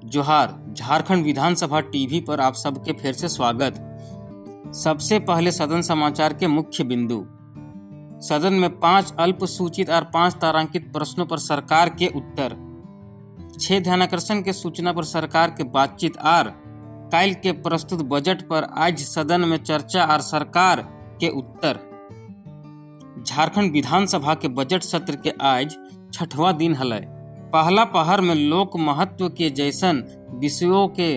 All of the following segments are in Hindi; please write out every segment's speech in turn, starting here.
जोहार। झारखंड विधानसभा टीवी पर आप सबके फिर से स्वागत। सबसे पहले सदन समाचार के मुख्य बिंदु। सदन में 5 अल्पसूचित और 5 तारांकित प्रश्नों पर सरकार के उत्तर। 6 ध्यानाकर्षण के सूचना पर सरकार के बातचीत और काल के प्रस्तुत बजट पर आज सदन में चर्चा और सरकार के उत्तर। झारखंड विधानसभा के बजट सत्र के आज 6वां दिन हलै। पहला पहर में लोक महत्व के जैसन विषयों के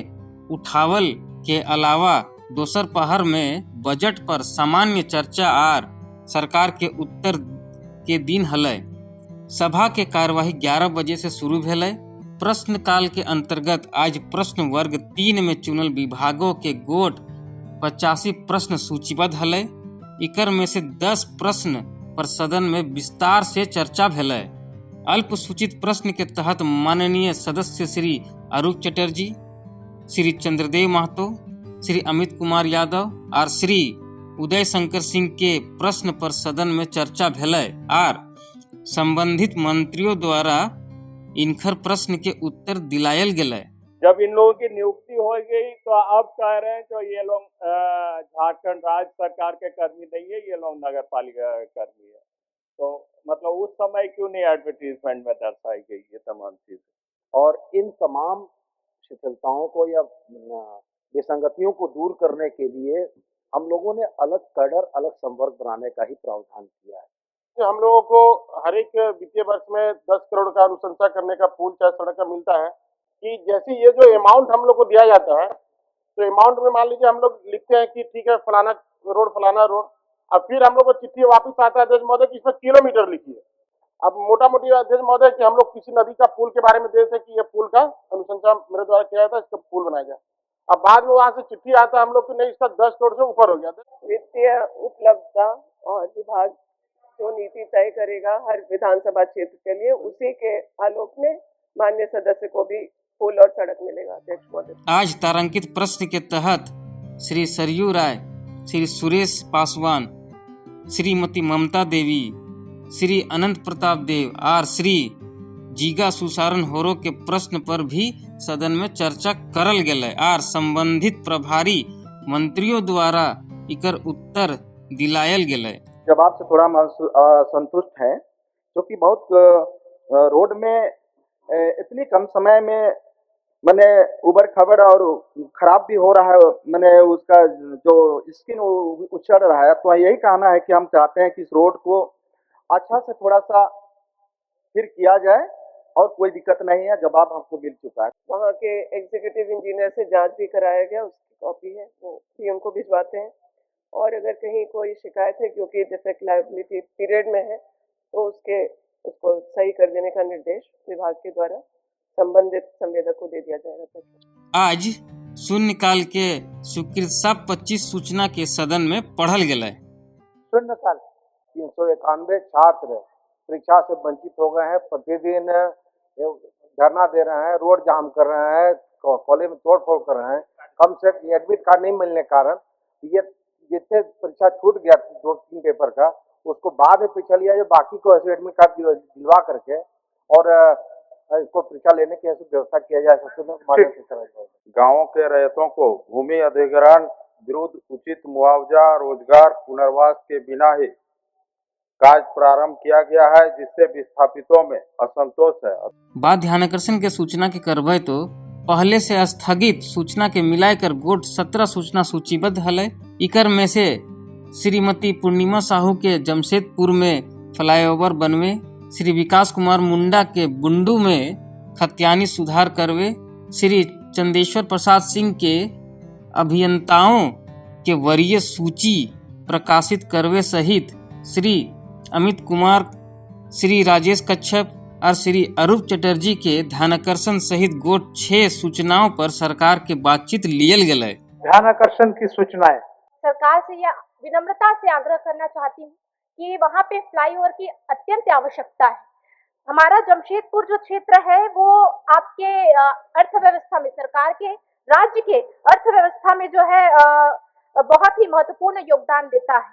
उठावल के अलावा दोसर पहर में बजट पर सामान्य चर्चा और सरकार के उत्तर के दिन हलै। सभा के कार्यवाही 11 बजे से शुरू भेलै। प्रश्न काल के अंतर्गत आज प्रश्न वर्ग 3 में चुनल विभागों के गोट 85 प्रश्न सूचीबद्ध हलै। इकर में से 10 प्रश्न पर सदन में विस्तार से चर्चा भेलै। अल्पसूचित प्रश्न के तहत माननीय सदस्य श्री अरूप चटर्जी, श्री चंद्रदेव महतो, श्री अमित कुमार यादव और श्री उदय शंकर सिंह के प्रश्न पर सदन में चर्चा भेलै और संबंधित मंत्रियों द्वारा इनकर प्रश्न के उत्तर दिलायल गेलै। जब इन लोगों की नियुक्ति हो गई तो अब कह रहे हैं कि ये लोग झारखंड राज्य सरकार के कर्मी नहीं है, ये लोग नगर पालिका कर्मी है। तो मतलब उस समय क्यों नहीं एडवर्टीजमेंट में दर्शाई गई ये तमाम चीजें। और इन तमाम शिथिलताओं को या विसंगतियों को दूर करने के लिए हम लोगों ने अलग कैडर, अलग संवर्ग बनाने का ही प्रावधान किया है। हम लोगों को हर एक वित्तीय वर्ष में 10 करोड़ का अनुशंसा करने का पूल चाहे सड़क का मिलता है कि जैसे ये जो अमाउंट हम लोग को दिया जाता है तो अमाउंट में मान लीजिए हम लोग लिखते हैं कि ठीक है फलाना रोड, अब फिर हम लोग को चिट्ठी वापस आता है अध्यक्ष महोदय कि इसमें किलोमीटर लिखिए। अब मोटा मोटी अध्यक्ष महोदय कि हम लोग किसी नदी का पुल के बारे में देते हैं कि ये पुल का अनुशंसा मेरे द्वारा किया जाता है, इसका पुल बनाया जाए। अब बाद में वहाँ से चिट्ठी आता है हम लोग की नहीं इसका 10 करोड़ से ऊपर हो गया। वित्तीय उपलब्धता और विभाग जो नीति तय करेगा हर विधानसभा क्षेत्र के लिए, उसी के आलोक में माननीय सदस्य को भी पुल और सड़क मिलेगा। अध्यक्ष महोदय, आज तारांकित प्रश्न के तहत श्री सरयू राय, श्री सुरेश पासवान, श्रीमती ममता देवी, श्री अनंत प्रताप देव और श्री जीगा सुसारन होरो के प्रश्न पर भी सदन में चर्चा करल गेलै और संबंधित प्रभारी मंत्रियों द्वारा इकर उत्तर दिलायल गेलै। जवाब से थोड़ा संतुष्ट है क्योंकि बहुत रोड में इतनी कम समय में मैंने उबड़ खबड़ और खराब भी हो रहा है, मैंने उसका जो स्किन उछड़ रहा है। तो यही कहना है कि हम चाहते हैं कि इस रोड को अच्छा से थोड़ा सा फिर किया जाए और कोई दिक्कत नहीं है। जवाब हमको मिल चुका है। वहाँ के एग्जीक्यूटिव इंजीनियर से जांच भी कराया गया, उसकी कॉपी है, वो पीएम को भिजवाते हैं। और अगर कहीं कोई शिकायत है क्योंकि डिफेक्ट लायबिलिटी पीरियड में है तो उसको सही कर देने का निर्देश विभाग के द्वारा संबंधित संवेदक को दे दिया जाएगा। आज शून्यकाल के स्वीकृत सब 25 सूचना के सदन में पढ़ल गेलै। शून्यकाल 391 छात्र परीक्षा से वंचित हो गए हैं। प्रतिदिन धरना दे रहे हैं, रोड जाम कर रहे हैं, कॉलेज में तोड़फोड़ कर रहे हैं। कम से एडमिट कार्ड नहीं मिलने के कारण ये जिससे परीक्षा छूट गया 2-3 पेपर का, उसको बाद में परीक्षा लिया जो बाकी को ऐसे एडमिट कार्ड दिलवा करके और इसको परीक्षा लेने की ऐसी व्यवस्था किया जाए। गाँवों के रैयतों को भूमि अधिग्रहण विरुद्ध उचित मुआवजा, रोजगार, पुनर्वास के बिना ही कार्य प्रारंभ किया गया है, जिससे विस्थापितों में असंतोष है। बात ध्यानाकर्षण के सूचना के करबै तो पहले से स्थगित सूचना के मिलाकर गोट 17 सूचना सूचीबद्ध हलै। इकर में से श्रीमती पूर्णिमा साहू के जमशेदपुर में फ्लाईओवर बनवे, श्री विकास कुमार मुंडा के बुंडू में खतियानी सुधार करवे, श्री चंदेश्वर प्रसाद सिंह के अभियंताओं के वरीय सूची प्रकाशित करवे सहित श्री अमित कुमार, श्री राजेश कच्छप और श्री अरूप चटर्जी के ध्यानाकर्षण सहित गोट 6 सूचनाओं पर सरकार के बातचीत लियल गेलै। ध्यानाकर्षण की सूचनाएं सरकार से यह विनम्रता से आग्रह करना चाहती हूँ कि वहाँ पे फ्लाईओवर की अत्यंत आवश्यकता है। हमारा जमशेदपुर जो क्षेत्र है वो आपके अर्थव्यवस्था में, सरकार के राज्य के अर्थव्यवस्था में जो है बहुत ही महत्वपूर्ण योगदान देता है।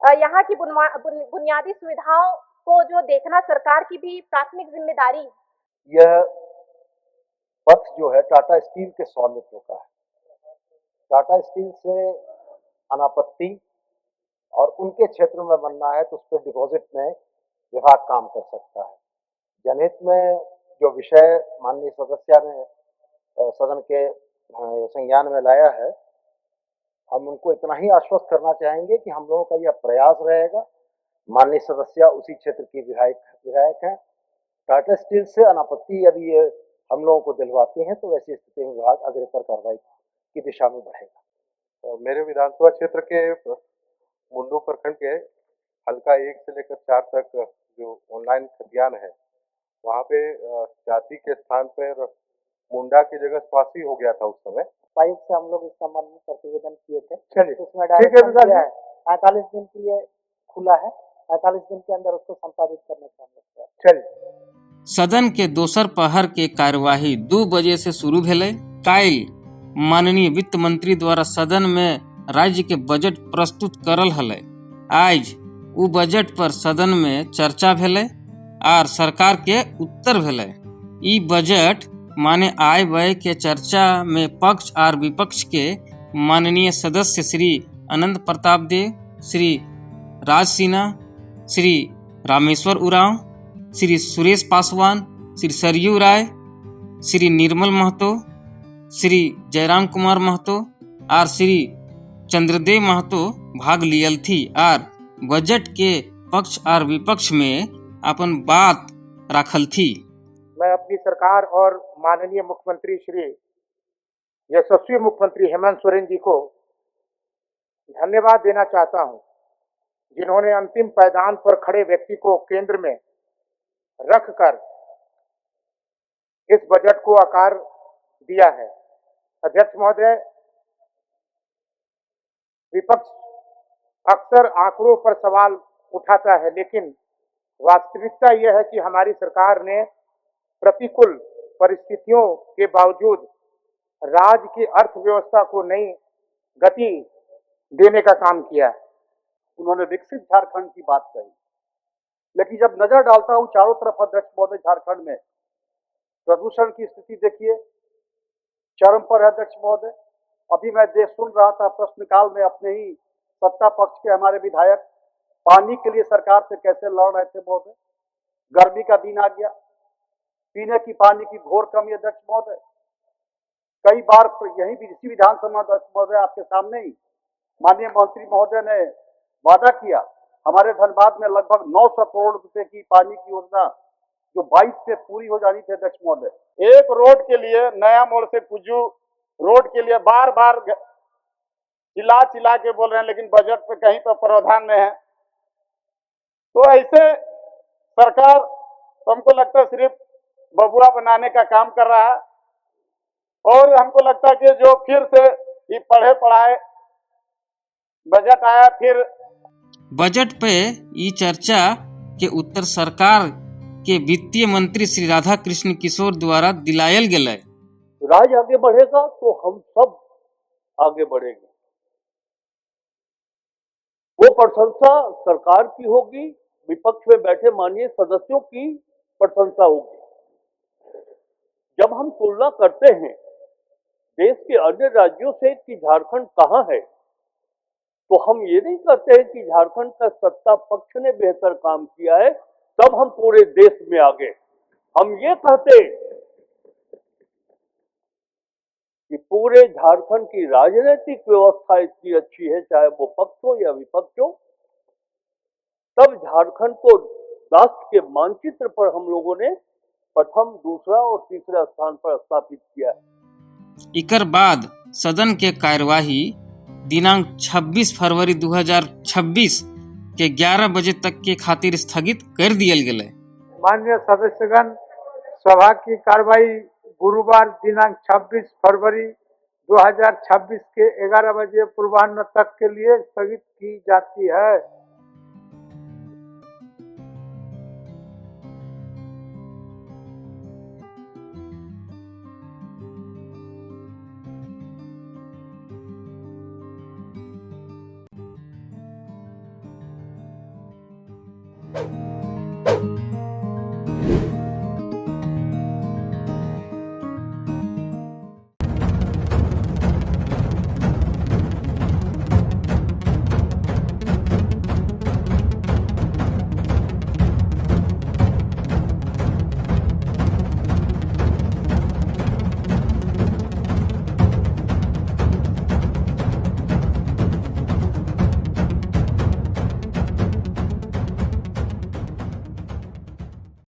यहाँ की बुनियादी सुविधाओं को जो देखना सरकार की भी प्राथमिक जिम्मेदारी है। यह पक्ष जो है टाटा स्टील के स्वामित्व का है। टाटा स्टील से अनापत्ति और उनके क्षेत्र में बनना है तो उस पर डिपॉजिट में विभाग काम कर सकता है। जनहित में जो विषय माननीय सदस्य ने सदन के संज्ञान में लाया है, हम उनको इतना ही आश्वस्त करना चाहेंगे कि हम लोगों का यह प्रयास रहेगा। माननीय सदस्य उसी क्षेत्र की विधायक हैं। टाटा स्टील से अनापत्ति यदि ये हम लोगों को दिलवाती हैं तो वैसी स्थिति में विभाग अग्रतर कार्रवाई की दिशा में बढ़ेगा। मेरे विधानसभा क्षेत्र के मुंडू प्रखंड के हल्का 1 से लेकर 4 तक जो ऑनलाइन खतियान है, वहाँ पे जाति के स्थान पर मुंडा की जगह स्वासी हो गया था उस समय। उपायुक्त से हम लोग इस संबंध में प्रतिवेदन किए थे। चलिए, उसमें डायरेक्शन दिया है 45 दिन के लिए खुला है, 45 दिन के अंदर उसको संपादित करने का हम लोग। चलिए। सदन के दोसर पहर के कार्यवाही 2 बजे से शुरू भेलै। काल्हि माननीय वित्त मंत्री द्वारा सदन में राज्य के बजट प्रस्तुत करल हलै। आज उ बजट पर सदन में चर्चा भेलै आर सरकार के उत्तर भेलै। ई बजट माने आय व्यय के चर्चा में पक्ष और विपक्ष के माननीय सदस्य श्री अनंत प्रताप देव, श्री राज सिन्हा, श्री रामेश्वर उरांव, श्री सुरेश पासवान, श्री सरयू राय, श्री निर्मल महतो, श्री जयराम कुमार महतो और श्री चंद्रदेव महतो भाग लियल थी और बजट के पक्ष और विपक्ष में अपन बात रखल थी। मैं अपनी सरकार और माननीय मुख्यमंत्री श्री यशस्वी मुख्यमंत्री हेमंत सोरेन जी को धन्यवाद देना चाहता हूं, जिन्होंने अंतिम पायदान पर खड़े व्यक्ति को केंद्र में रखकर इस बजट को आकार दिया है। अध्यक्ष महोदय, विपक्ष अक्सर आंकड़ों पर सवाल उठाता है, लेकिन वास्तविकता यह है कि हमारी सरकार ने प्रतिकूल परिस्थितियों के बावजूद राज्य की अर्थव्यवस्था को नई गति देने का काम किया है। उन्होंने विकसित झारखंड की बात कही, लेकिन जब नजर डालता हूं चारों तरफ अध्यक्ष महोदय झारखंड में प्रदूषण की स्थिति देखिए चरम पर है। अध्यक्ष महोदय, अभी मैं सुन रहा था प्रश्नकाल में अपने ही सत्ता पक्ष के हमारे विधायक पानी के लिए सरकार से कैसे लड़ रहे थे महोदय। गर्मी का दिन आ गया, पीने की पानी की घोर कमी। अध्यक्ष महोदय, कई बार यही इसी विधानसभा अध्यक्ष महोदय आपके सामने ही माननीय मंत्री महोदय ने वादा किया, हमारे धनबाद में लगभग 900 करोड़ रुपए की पानी की योजना जो 22 से पूरी हो जानी थी। अध्यक्ष महोदय, एक रोड के लिए नया मोड़ से कुजू रोड के लिए बार बार चिल्ला के बोल रहे हैं, लेकिन बजट पे कहीं पर प्रावधान में है। तो ऐसे सरकार तो हमको लगता है सिर्फ बबुआ बनाने का काम कर रहा है, और हमको लगता है कि जो फिर से ये पढ़े पढ़ाए बजट आया, फिर बजट पे ई चर्चा के उत्तर सरकार के वित्तीय मंत्री श्री राधा कृष्ण किशोर द्वारा दिलायल गेलै। राज्य आगे बढ़ेगा तो हम सब आगे बढ़ेंगे। वो प्रशंसा सरकार की होगी, विपक्ष में बैठे माननीय सदस्यों की प्रशंसा होगी। जब हम तुलना करते हैं देश के अन्य राज्यों से कि झारखंड कहाँ है, तो हम ये नहीं कहते हैं कि झारखंड का सत्ता पक्ष ने बेहतर काम किया है तब हम पूरे देश में आगे। हम ये कहते हैं कि पूरे झारखंड की राजनीतिक व्यवस्था इतनी अच्छी है, चाहे वो पक्ष हो या विपक्ष हो, तब झारखंड को राष्ट्र के मानचित्र पर हम लोगों ने प्रथम, दूसरा और तीसरा स्थान पर स्थापित किया है। इकर बाद सदन के कार्यवाही दिनांक 26 फरवरी 2026 के 11 बजे तक के खातिर स्थगित कर दियल गेलै। माननीय सदस्यगण, सभा की कार्रवाई गुरुवार दिनांक 26 फरवरी 2026 के 11 बजे पूर्वाह्न तक के लिए स्थगित की जाती है।